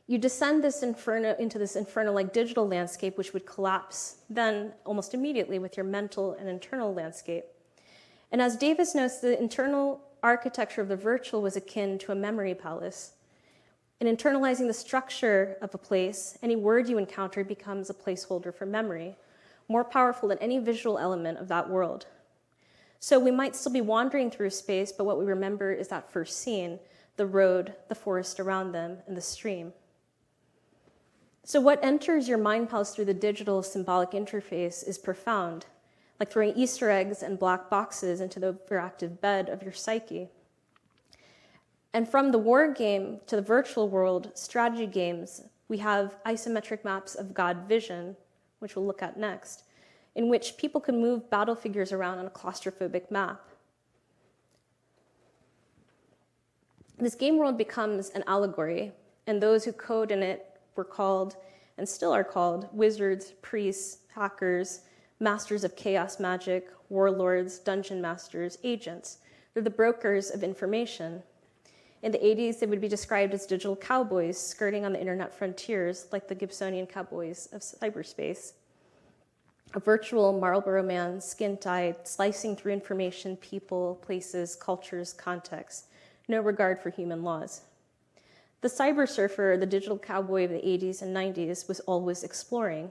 B: You descend this into this inferno-like digital landscape, which would collapse then almost immediately with your mental and internal landscape. And as Davis notes, the internal architecture of the virtual was akin to a memory palace. In internalizing the structure of a place, any word you encounter becomes a placeholder for memory, more powerful than any visual element of that world. So we might still be wandering through space, but what we remember is that first scene, the road, the forest around them, and the stream. So what enters your mind palace through the digital symbolic interface is profound, like throwing Easter eggs and black boxes into the overactive bed of your psyche. And from the war game to the virtual world strategy games, we have isometric maps of God vision, which we'll look at next, in which people can move battle figures around on a claustrophobic map. This game world becomes an allegory, and those who code in it were called, and still are called, wizards, priests, hackers, masters of chaos magic, warlords, dungeon masters, agents. They're the brokers of information. In the 80s, they would be described as digital cowboys skirting on the internet frontiers like the Gibsonian cowboys of cyberspace. A virtual Marlboro man, skin-tight, slicing through information, people, places, cultures, contexts, no regard for human laws. The cyber surfer, the digital cowboy of the 80s and 90s, was always exploring.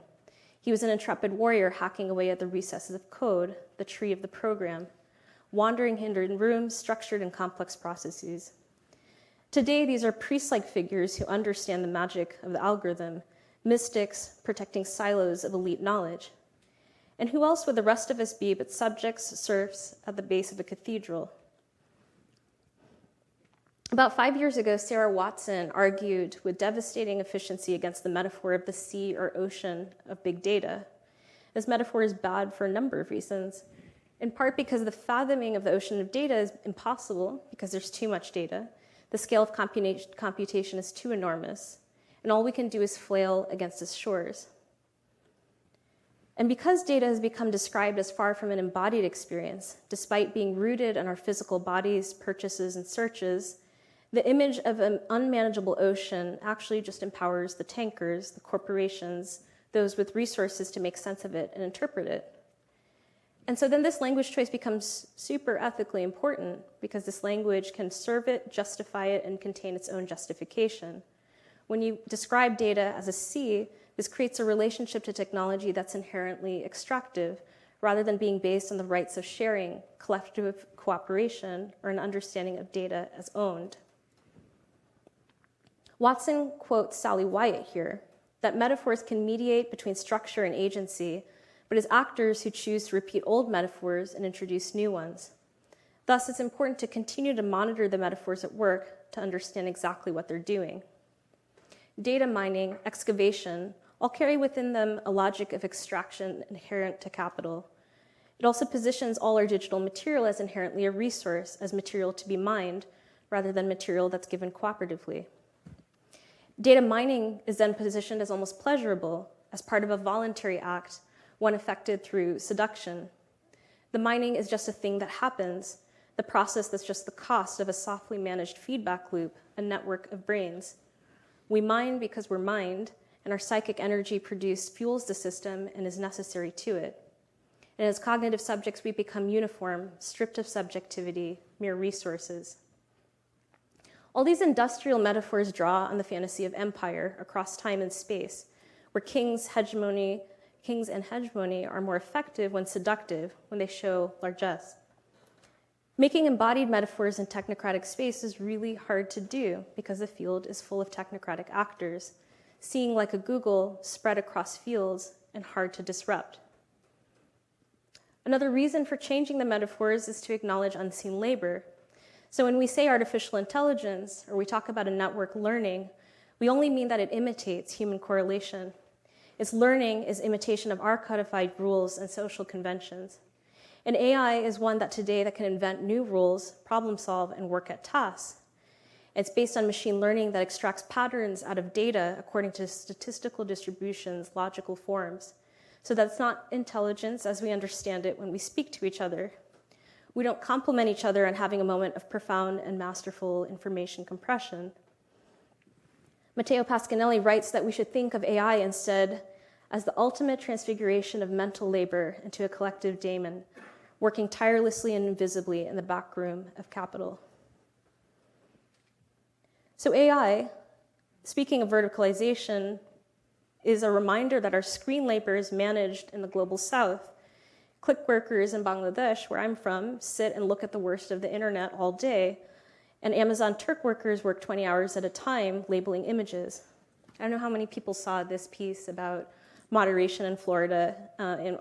B: He was an intrepid warrior hacking away at the recesses of code, the tree of the program, wandering hidden rooms, structured and complex processes. Today, these are priest-like figures who understand the magic of the algorithm, mystics protecting silos of elite knowledge. And who else would the rest of us be but subjects, serfs at the base of a cathedral? About 5 years ago, Sarah Watson argued with devastating efficiency against the metaphor of the sea or ocean of big data. This metaphor is bad for a number of reasons, in part because the fathoming of the ocean of data is impossible because there's too much data. The scale of computation is too enormous, and all we can do is flail against its shores. And because data has become described as far from an embodied experience, despite being rooted in our physical bodies, purchases, and searches, the image of an unmanageable ocean actually just empowers the tankers, the corporations, those with resources to make sense of it and interpret it. And so then this language choice becomes super ethically important because this language can serve it, justify it, and contain its own justification. When you describe data as a sea, this creates a relationship to technology that's inherently extractive, rather than being based on the rights of sharing, collective cooperation, or an understanding of data as owned. Watson quotes Sally Wyatt here, that metaphors can mediate between structure and agency, but as actors who choose to repeat old metaphors and introduce new ones. Thus, it's important to continue to monitor the metaphors at work to understand exactly what they're doing. Data mining, excavation, all carry within them a logic of extraction inherent to capital. It also positions all our digital material as inherently a resource, as material to be mined, rather than material that's given cooperatively. Data mining is then positioned as almost pleasurable, as part of a voluntary act, one effected through seduction. The mining is just a thing that happens, the process that's just the cost of a softly managed feedback loop, a network of brains. We mine because we're mined, and our psychic energy produced fuels the system and is necessary to it. And as cognitive subjects, we become uniform, stripped of subjectivity, mere resources. All these industrial metaphors draw on the fantasy of empire across time and space, where kings and hegemony are more effective when seductive, when they show largesse. Making embodied metaphors in technocratic space is really hard to do because the field is full of technocratic actors, seeing like a Google spread across fields and hard to disrupt. Another reason for changing the metaphors is to acknowledge unseen labor. So when we say artificial intelligence, or we talk about a network learning, we only mean that it imitates human correlation. Its learning is imitation of our codified rules and social conventions. And AI is one that today that can invent new rules, problem solve, and work at tasks. It's based on machine learning that extracts patterns out of data according to statistical distributions, logical forms. So that's not intelligence as we understand it when we speak to each other. We don't complement each other on having a moment of profound and masterful information compression. Matteo Pasquinelli writes that we should think of AI instead as the ultimate transfiguration of mental labor into a collective daemon, working tirelessly and invisibly in the back room of capital. So AI, speaking of verticalization, is a reminder that our screen labor is managed in the global south. Click workers in Bangladesh, where I'm from, sit and look at the worst of the internet all day, and Amazon Turk workers work 20 hours at a time labeling images. I don't know how many people saw this piece about moderation in Florida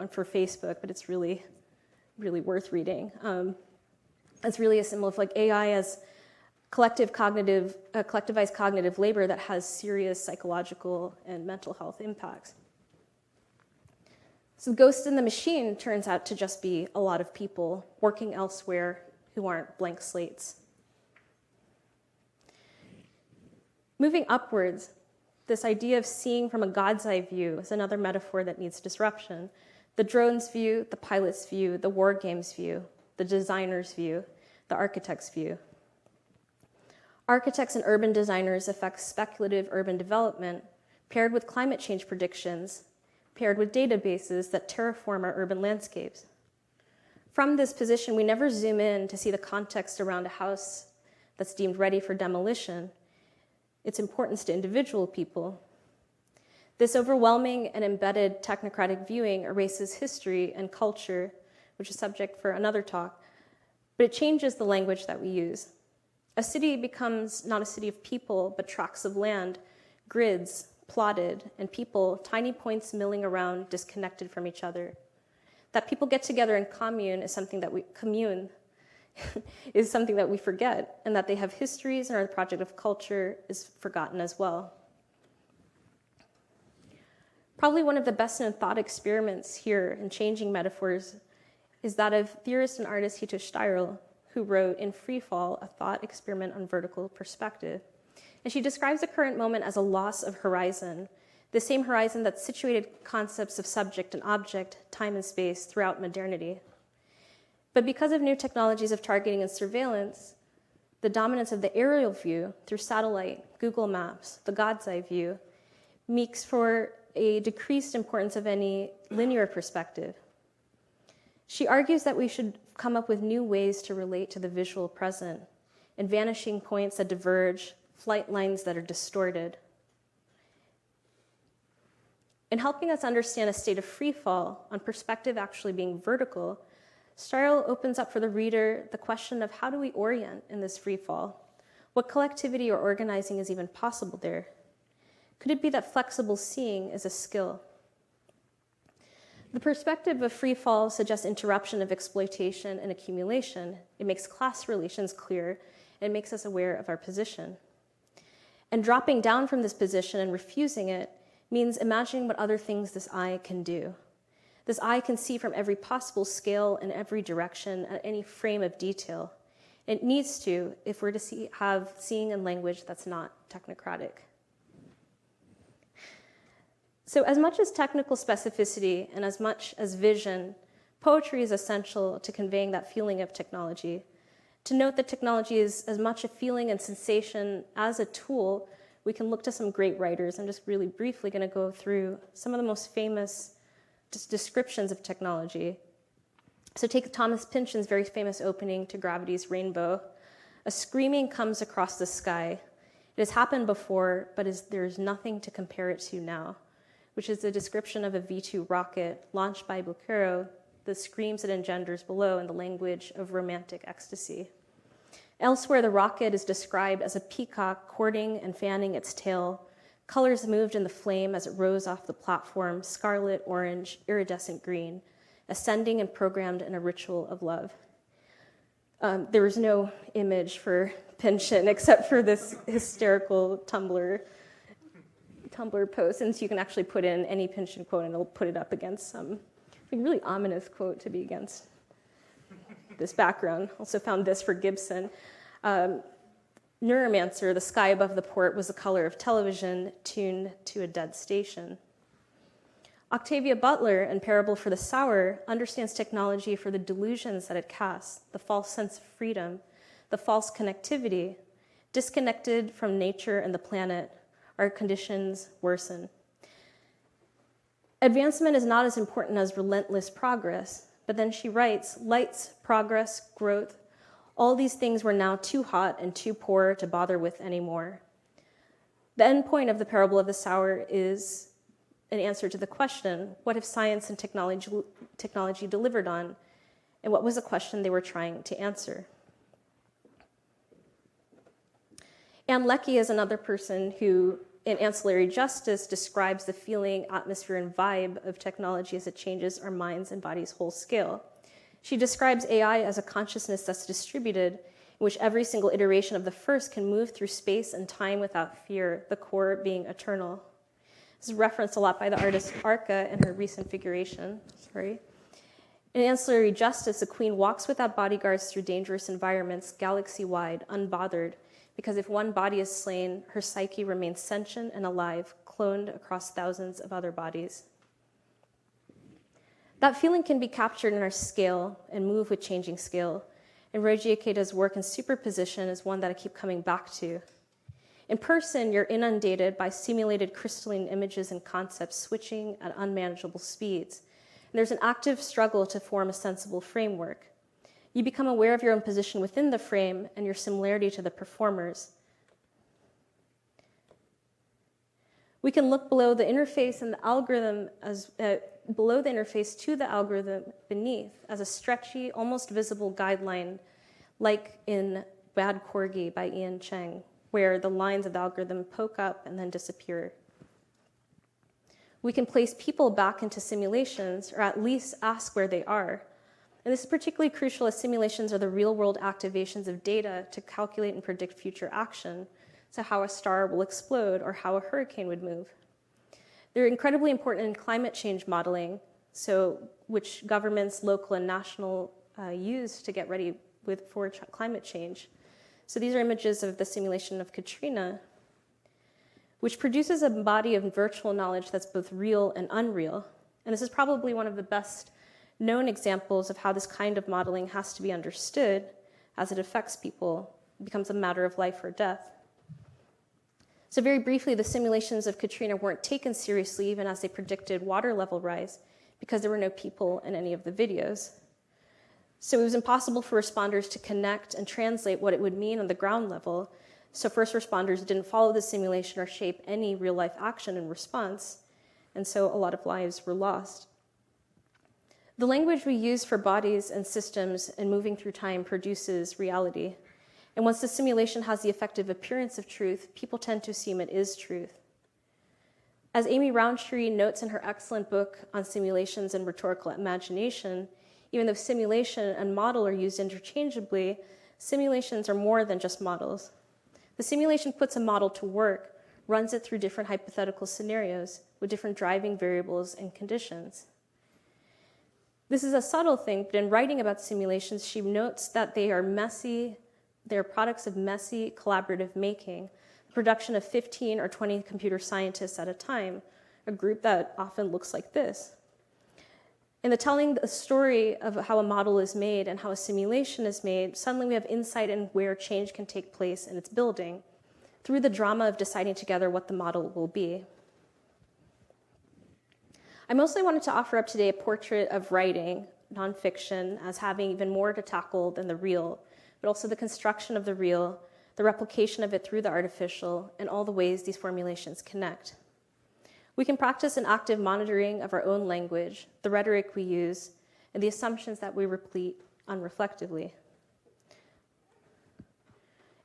B: for Facebook, but it's really, really worth reading. It's really a symbol of like AI as collectivized cognitive labor that has serious psychological and mental health impacts. So Ghost in the Machine turns out to just be a lot of people working elsewhere who aren't blank slates. Moving upwards, this idea of seeing from a God's eye view is another metaphor that needs disruption. The drone's view, the pilot's view, the war game's view, the designer's view, the architect's view. Architects and urban designers affect speculative urban development, paired with climate change predictions, paired with databases that terraform our urban landscapes. From this position, we never zoom in to see the context around a house that's deemed ready for demolition, its importance to individual people. This overwhelming and embedded technocratic viewing erases history and culture, which is subject for another talk, but it changes the language that we use. A city becomes not a city of people, but tracts of land, grids, plotted, and people, tiny points milling around, disconnected from each other. That people get together and commune is something that we commune is something that we forget, and that they have histories and are the project of culture is forgotten as well. Probably one of the best known thought experiments here in changing metaphors is that of theorist and artist Hito Steyerl, who wrote in Free Fall, a thought experiment on vertical perspective. And she describes the current moment as a loss of horizon, the same horizon that situated concepts of subject and object, time and space throughout modernity. But because of new technologies of targeting and surveillance, the dominance of the aerial view through satellite, Google Maps, the God's eye view, makes for a decreased importance of any linear perspective. She argues that we should come up with new ways to relate to the visual present, and vanishing points that diverge, flight lines that are distorted. In helping us understand a state of free fall, on perspective actually being vertical, Steyerl opens up for the reader the question of how do we orient in this free fall? What collectivity or organizing is even possible there? Could it be that flexible seeing is a skill? The perspective of free fall suggests interruption of exploitation and accumulation. It makes class relations clear, and it makes us aware of our position. And dropping down from this position and refusing it means imagining what other things this eye can do. This eye can see from every possible scale and every direction at any frame of detail. It needs to if we're to have seeing and language that's not technocratic. So as much as technical specificity and as much as vision, poetry is essential to conveying that feeling of technology. To note that technology is as much a feeling and sensation as a tool, we can look to some great writers. I'm just really briefly going to go through some of the most famous descriptions of technology. So take Thomas Pynchon's very famous opening to Gravity's Rainbow. A screaming comes across the sky. It has happened before, but there's nothing to compare it to now, which is a description of a V2 rocket launched by Bucero, the screams it engenders below in the language of romantic ecstasy. Elsewhere, the rocket is described as a peacock courting and fanning its tail. Colors moved in the flame as it rose off the platform, scarlet, orange, iridescent green, ascending and programmed in a ritual of love. There was no image for Pynchon except for this hysterical Tumblr post, and so you can actually put in any Pynchon quote and it'll put it up against some really ominous quote to be against this background. Also found this for Gibson. Neuromancer, the sky above the port was the color of television tuned to a dead station. Octavia Butler, in Parable for the Sower, understands technology for the delusions that it casts, the false sense of freedom, the false connectivity. Disconnected from nature and the planet, our conditions worsen. Advancement is not as important as relentless progress, but then she writes, lights, progress, growth, all these things were now too hot and too poor to bother with anymore. The end point of the Parable of the Sower is an answer to the question, what if science and technology delivered on? And what was the question they were trying to answer? Anne Leckie is another person who, in Ancillary Justice, describes the feeling, atmosphere, and vibe of technology as it changes our minds and bodies whole scale. She describes AI as a consciousness that's distributed, in which every single iteration of the first can move through space and time without fear, the core being eternal. This is referenced a lot by the artist Arca in her recent figuration. In Ancillary Justice, the queen walks without bodyguards through dangerous environments, galaxy-wide, unbothered, because if one body is slain, her psyche remains sentient and alive, cloned across thousands of other bodies. That feeling can be captured in our scale and move with changing scale. And Roji Ikeda's work in superposition is one that I keep coming back to. In person, you're inundated by simulated crystalline images and concepts switching at unmanageable speeds. And there's an active struggle to form a sensible framework. You become aware of your own position within the frame and your similarity to the performers. We can look below the interface and the algorithm below the interface to the algorithm beneath as a stretchy, almost visible guideline, like in Bad Corgi by Ian Chang, where the lines of the algorithm poke up and then disappear. We can place people back into simulations, or at least ask where they are. And this is particularly crucial as simulations are the real-world activations of data to calculate and predict future action, so how a star will explode or how a hurricane would move. They're incredibly important in climate change modeling, which governments, local and national, use to get ready for climate change. So these are images of the simulation of Katrina, which produces a body of virtual knowledge that's both real and unreal. And this is probably one of the best known examples of how this kind of modeling has to be understood as it affects people, it becomes a matter of life or death. So very briefly, the simulations of Katrina weren't taken seriously even as they predicted water level rise because there were no people in any of the videos. So it was impossible for responders to connect and translate what it would mean on the ground level. So first responders didn't follow the simulation or shape any real life action in response. And so a lot of lives were lost. The language we use for bodies and systems and moving through time produces reality. And once the simulation has the effective appearance of truth, people tend to assume it is truth. As Amy Roundtree notes in her excellent book on simulations and rhetorical imagination, even though simulation and model are used interchangeably, simulations are more than just models. The simulation puts a model to work, runs it through different hypothetical scenarios with different driving variables and conditions. This is a subtle thing, but in writing about simulations, she notes that they are messy, they are products of messy collaborative making, production of 15 or 20 computer scientists at a time, a group that often looks like this. In the telling the story of how a model is made and how a simulation is made, suddenly we have insight in where change can take place in its building through the drama of deciding together what the model will be. I mostly wanted to offer up today a portrait of writing, nonfiction, as having even more to tackle than the real, but also the construction of the real, the replication of it through the artificial, and all the ways these formulations connect. We can practice an active monitoring of our own language, the rhetoric we use, and the assumptions that we repeat unreflectively.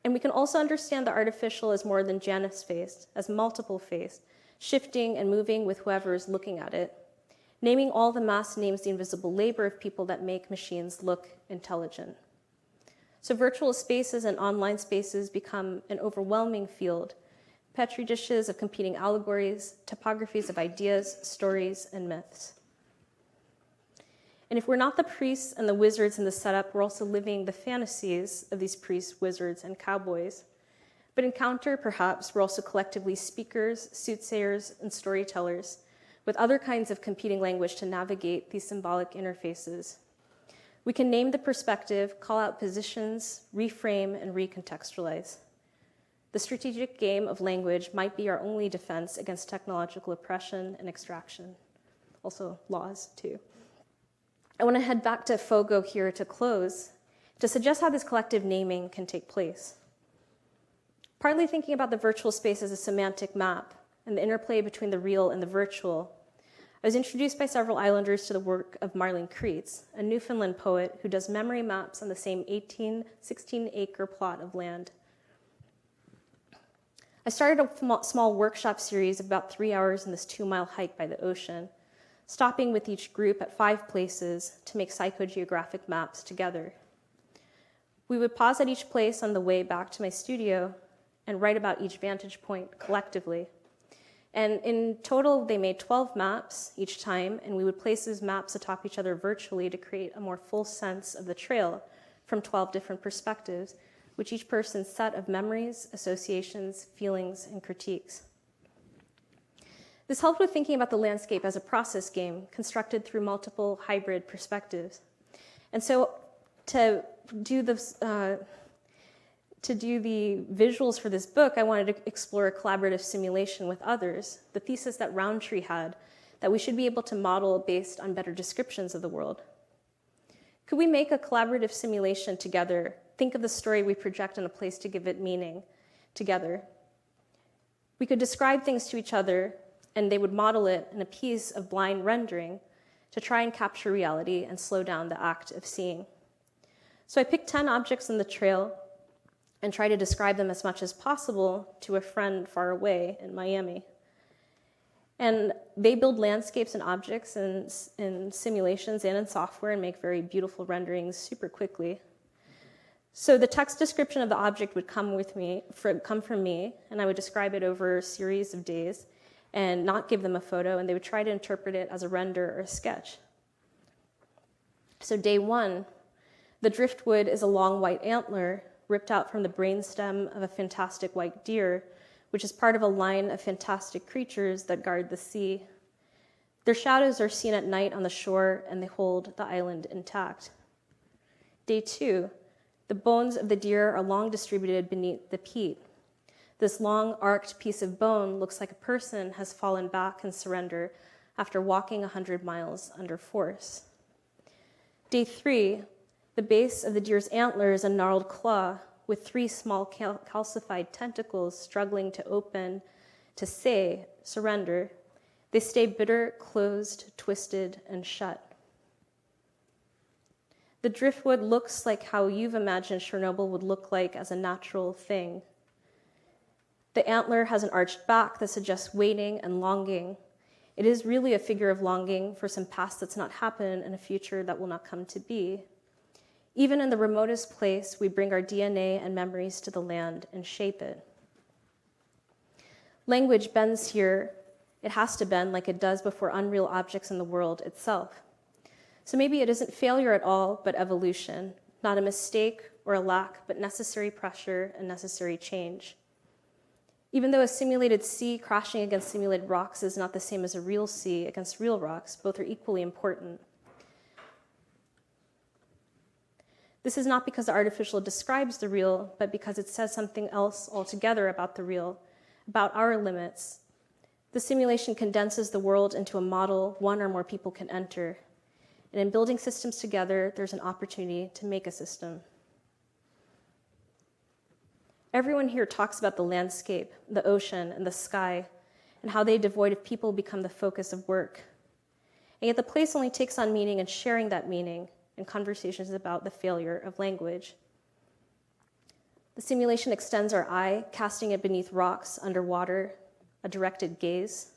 B: And we can also understand the artificial as more than Janus-faced, as multiple-faced, shifting and moving with whoever is looking at it. Naming all the mass names the invisible labor of people that make machines look intelligent. So virtual spaces and online spaces become an overwhelming field, petri dishes of competing allegories, topographies of ideas, stories, and myths. And if we're not the priests and the wizards in the setup, we're also living the fantasies of these priests, wizards, and cowboys. But in counter, perhaps, we're also collectively speakers, soothsayers, and storytellers, with other kinds of competing language to navigate these symbolic interfaces. We can name the perspective, call out positions, reframe, and recontextualize. The strategic game of language might be our only defense against technological oppression and extraction. Also laws, too. I want to head back to Fogo here to close, to suggest how this collective naming can take place. Partly thinking about the virtual space as a semantic map and the interplay between the real and the virtual, I was introduced by several islanders to the work of Marlene Kreitz, a Newfoundland poet who does memory maps on the same 16-acre plot of land. I started a small workshop series of about 3 hours in this 2-mile hike by the ocean, stopping with each group at 5 places to make psychogeographic maps together. We would pause at each place on the way back to my studio and write about each vantage point collectively. And in total, they made 12 maps each time, and we would place those maps atop each other virtually to create a more full sense of the trail from 12 different perspectives, with each person's set of memories, associations, feelings, and critiques. This helped with thinking about the landscape as a process game constructed through multiple hybrid perspectives. And so to do the visuals for this book, I wanted to explore a collaborative simulation with others, the thesis that Roundtree had, that we should be able to model based on better descriptions of the world. Could we make a collaborative simulation together, think of the story we project in a place to give it meaning together? We could describe things to each other, and they would model it in a piece of blind rendering to try and capture reality and slow down the act of seeing. So I picked 10 objects on the trail and try to describe them as much as possible to a friend far away in Miami. And they build landscapes and objects in simulations and in software and make very beautiful renderings super quickly. So the text description of the object would come from me, and I would describe it over a series of days and not give them a photo, and they would try to interpret it as a render or a sketch. So day 1, the driftwood is a long white antler ripped out from the brainstem of a fantastic white deer, which is part of a line of fantastic creatures that guard the sea. Their shadows are seen at night on the shore, and they hold the island intact. Day 2, the bones of the deer are long distributed beneath the peat. This long arced piece of bone looks like a person has fallen back in surrender after walking 100 miles under force. Day 3, the base of the deer's antler is a gnarled claw with 3 small calcified tentacles struggling to open, to say, surrender. They stay bitter, closed, twisted, and shut. The driftwood looks like how you've imagined Chernobyl would look like as a natural thing. The antler has an arched back that suggests waiting and longing. It is really a figure of longing for some past that's not happened and a future that will not come to be. Even in the remotest place, we bring our DNA and memories to the land and shape it. Language bends here. It has to bend like it does before unreal objects in the world itself. So maybe it isn't failure at all, but evolution, not a mistake or a lack, but necessary pressure and necessary change. Even though a simulated sea crashing against simulated rocks is not the same as a real sea against real rocks, both are equally important. This is not because the artificial describes the real, but because it says something else altogether about the real, about our limits. The simulation condenses the world into a model one or more people can enter. And in building systems together, there's an opportunity to make a system. Everyone here talks about the landscape, the ocean, and the sky, and how they, devoid of people, become the focus of work. And yet the place only takes on meaning in sharing that meaning in conversations about the failure of language. The simulation extends our eye, casting it beneath rocks, underwater, a directed gaze.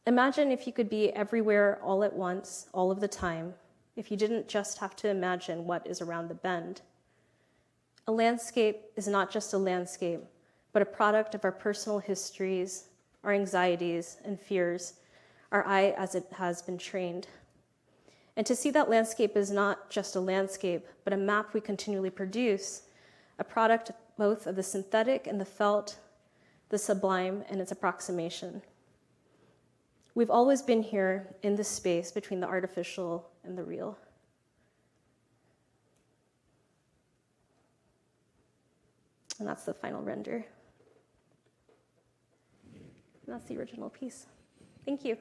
B: Imagine if you could be everywhere all at once, all of the time, if you didn't just have to imagine what is around the bend. A landscape is not just a landscape, but a product of our personal histories, our anxieties and fears, our eye as it has been trained. And to see that landscape is not just a landscape, but a map we continually produce, a product both of the synthetic and the felt, the sublime and its approximation. We've always been here in this space between the artificial and the real. And that's the final render. And that's the original piece. Thank you.